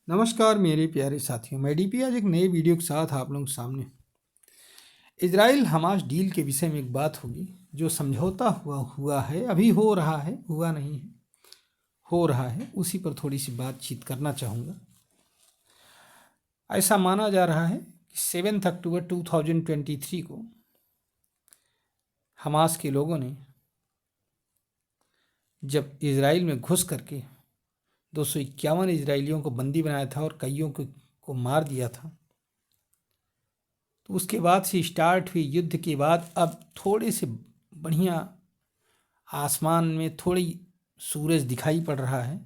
नमस्कार मेरे प्यारे साथियों, मैं डीपी आज एक नए वीडियो के साथ आप लोगों के सामने। इजराइल हमास डील के विषय में एक बात होगी। जो समझौता हुआ है, अभी हो रहा है, हुआ नहीं है, हो रहा है, उसी पर थोड़ी सी बातचीत करना चाहूँगा। ऐसा माना जा रहा है कि 7 अक्टूबर 2023 को हमास के लोगों ने जब इजराइल में घुस करके 251 इजरायलियों को बंदी बनाया था और कईयों को मार दिया था, तो उसके बाद से स्टार्ट हुई युद्ध के बाद अब थोड़े से बढ़िया आसमान में थोड़ी सूरज दिखाई पड़ रहा है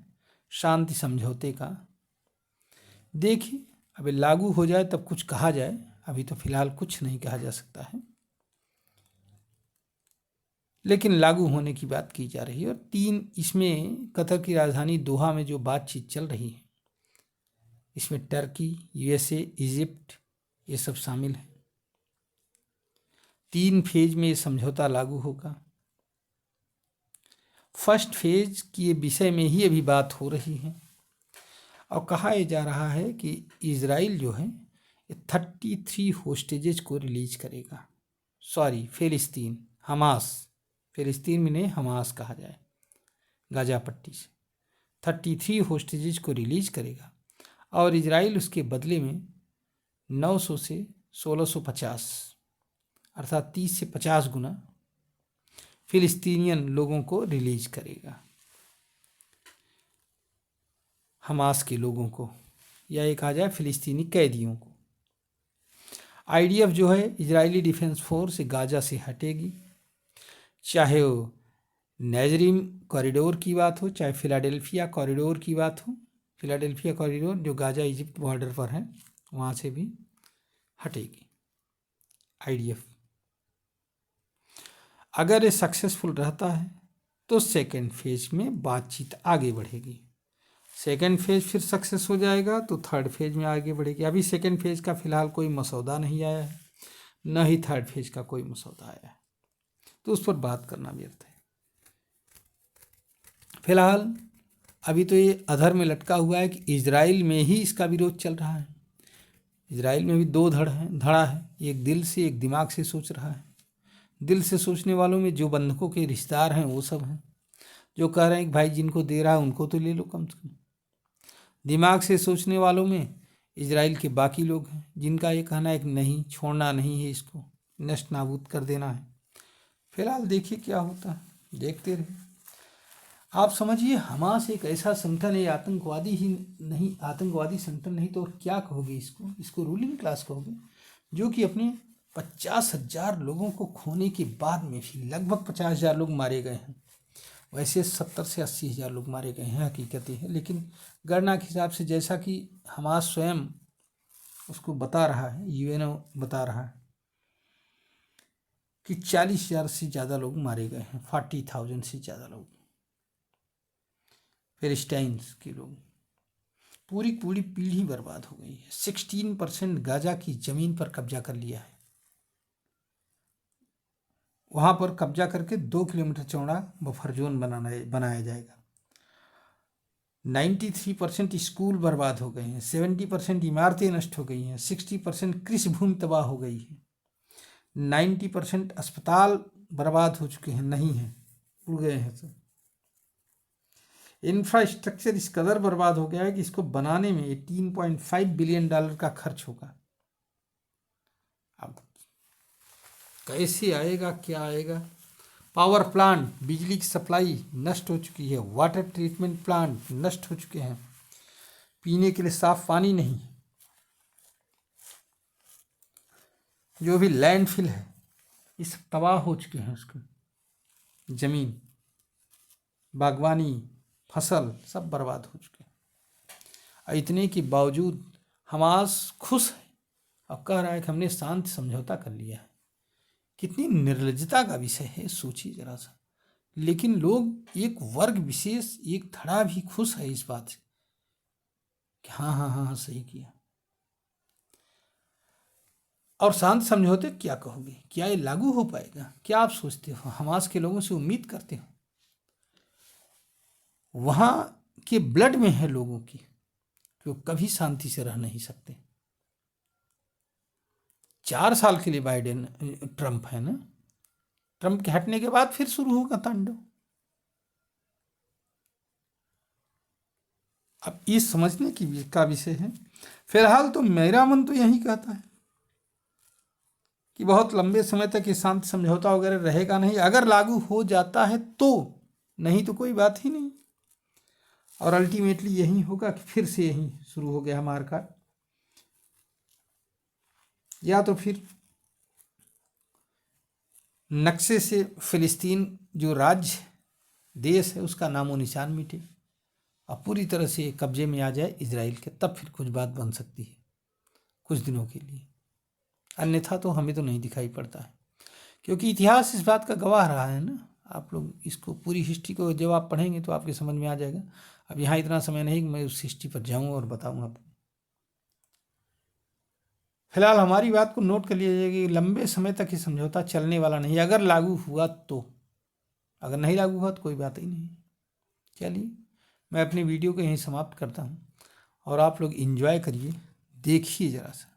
शांति समझौते का। देखिए, अभी लागू हो जाए तब कुछ कहा जाए, अभी तो फिलहाल कुछ नहीं कहा जा सकता है, लेकिन लागू होने की बात की जा रही है। और 3 इसमें कतर की राजधानी दोहा में जो बातचीत चल रही है, इसमें टर्की, यूएसए, इजिप्ट ये सब शामिल है। 3 फेज में ये समझौता लागू होगा। फर्स्ट फेज के विषय में ही अभी बात हो रही है और कहा यह जा रहा है कि इजराइल जो है 33 होस्टेजेज को रिलीज करेगा। सॉरी, फिलिस्तीन, हमास, फिलिस्तीन में नहीं, हमास कहा जाए, गाजा पट्टी से 33 होस्टेजेज को रिलीज करेगा और इजराइल उसके बदले में 900 से 1650 अर्थात 30 से 50 गुना फिलिस्तीनियन लोगों को रिलीज करेगा, हमास के लोगों को, या एक आ जाए फिलिस्तीनी कैदियों को। आईडीएफ जो है, इजरायली डिफेंस फोर्स, गाजा से हटेगी, चाहे वो नेजरिम कॉरिडोर की बात हो, चाहे फिलाडेल्फिया कॉरिडोर की बात हो। फिलाडेल्फिया कॉरिडोर जो गाजा इजिप्ट बॉर्डर पर है, वहाँ से भी हटेगी आईडीएफ। अगर ये सक्सेसफुल रहता है तो सेकेंड फेज में बातचीत आगे बढ़ेगी। सेकेंड फेज फिर सक्सेस हो जाएगा तो थर्ड फेज में आगे बढ़ेगी। अभी सेकेंड फेज का फिलहाल कोई मसौदा नहीं आया है, न ही थर्ड फेज का कोई मसौदा आया है, तो उस पर बात करना व्यर्थ है। फिलहाल अभी तो ये अधर में लटका हुआ है कि इजराइल में ही इसका विरोध चल रहा है। इजराइल में भी 2 धड़ा है, एक दिल से, एक दिमाग से सोच रहा है। दिल से सोचने वालों में जो बंधकों के रिश्तेदार हैं वो सब हैं, जो कह रहे हैं कि भाई जिनको दे रहा है उनको तो ले लो कम से कम। दिमाग से सोचने वालों में इजराइल के बाकी लोग हैं, जिनका ये कहना है कि नहीं, छोड़ना नहीं है, इसको नष्ट नाबूद कर देना है। फिलहाल देखिए क्या होता है, देखते रहे। आप समझिए, हमास एक ऐसा संगठन है, आतंकवादी ही नहीं, आतंकवादी संगठन नहीं तो और क्या कहोगे इसको रूलिंग क्लास कहोगे, जो कि अपने 50,000 लोगों को खोने के बाद में भी लगभग 50,000 लोग मारे गए हैं। वैसे 70 से 80,000 लोग मारे गए हैं, हकीकत है, लेकिन गणना के हिसाब से, जैसा कि हमास स्वयं उसको बता रहा है, यूएनओ बता रहा है कि 40,000 से ज़्यादा लोग मारे गए हैं, 40,000 से ज़्यादा लोग फिलिस्टाइन्स के लोग। पूरी पूरी पीढ़ी बर्बाद हो गई है। 16% गाजा की ज़मीन पर कब्जा कर लिया है। वहाँ पर कब्जा करके 2 किलोमीटर चौड़ा बफर जोन बनाया जाएगा। 93% स्कूल बर्बाद हो गए हैं, 70% इमारतें नष्ट हो गई हैं, 60% कृषि भूमि तबाह हो गई है, 90% अस्पताल बर्बाद हो चुके हैं, नहीं हैं, उड़ गए हैं सब। इंफ्रास्ट्रक्चर इस कदर बर्बाद हो गया है कि इसको बनाने में $18.5 बिलियन का खर्च होगा। अब कैसे आएगा, क्या आएगा? पावर प्लांट, बिजली की सप्लाई नष्ट हो चुकी है, वाटर ट्रीटमेंट प्लांट नष्ट हो चुके हैं, पीने के लिए साफ पानी नहीं, जो भी लैंडफिल है ये सब तबाह हो चुके हैं, उसको जमीन, बागवानी, फसल सब बर्बाद हो चुके हैं। इतने के बावजूद हमास खुश है और कह रहा है कि हमने शांति समझौता कर लिया है। कितनी निर्लज्जता का विषय है, सोचिए जरा सा। लेकिन लोग, एक वर्ग विशेष, एक धड़ा भी खुश है इस बात से कि हाँ हाँ हाँ हाँ सही किया। और शांति समझौते क्या कहोगे, क्या ये लागू हो पाएगा? क्या आप सोचते हो, हमास के लोगों से उम्मीद करते हो? वहाँ के ब्लड में है लोगों की, कि वो कभी शांति से रह नहीं सकते। 4 साल के लिए बाइडेन ट्रंप है ना, ट्रंप के हटने के बाद फिर शुरू होगा तांडव। अब ये समझने की का विषय है। फिलहाल तो मेरा मन तो यही कहता है कि बहुत लंबे समय तक ये शांति समझौता वगैरह रहेगा नहीं, अगर लागू हो जाता है तो, नहीं तो कोई बात ही नहीं। और अल्टीमेटली यही होगा कि फिर से यही शुरू हो गया मारकाट, या तो फिर नक्शे से फिलिस्तीन जो राज्य देश है उसका नामो निशान मिटे और पूरी तरह से कब्जे में आ जाए इजराइल के, तब फिर कुछ बात बन सकती है कुछ दिनों के लिए। अन्यथा तो हमें तो नहीं दिखाई पड़ता है, क्योंकि इतिहास इस बात का गवाह रहा है ना। आप लोग इसको पूरी हिस्ट्री को जब आप पढ़ेंगे तो आपके समझ में आ जाएगा। अब यहाँ इतना समय नहीं कि मैं उस हिस्ट्री पर जाऊँ और बताऊँ आपको। फिलहाल हमारी बात को नोट कर लिया जाएगा कि लंबे समय तक ये समझौता चलने वाला नहीं, अगर लागू हुआ तो, अगर नहीं लागू हुआ तो कोई बात ही नहीं। चलिए मैं अपनी वीडियो को यहीं समाप्त करता हूँ और आप लोग एंजॉय करिए, देखिए ज़रा सा।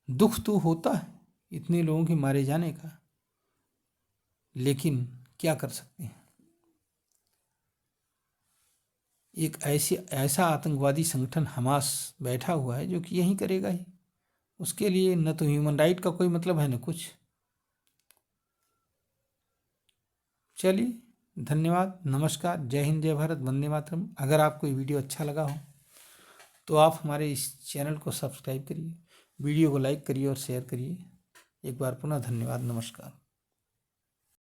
दुख तो होता है इतने लोगों के मारे जाने का, लेकिन क्या कर सकते हैं। एक ऐसा आतंकवादी संगठन हमास बैठा हुआ है जो कि यही करेगा ही। उसके लिए न तो ह्यूमन राइट का कोई मतलब है न कुछ। चलिए धन्यवाद, नमस्कार, जय हिंद, जय भारत, वंदे मातरम। अगर आपको ये वीडियो अच्छा लगा हो तो आप हमारे इस चैनल को सब्सक्राइब करिए, वीडियो को लाइक करिए और शेयर करिए। एक बार पुनः धन्यवाद, नमस्कार।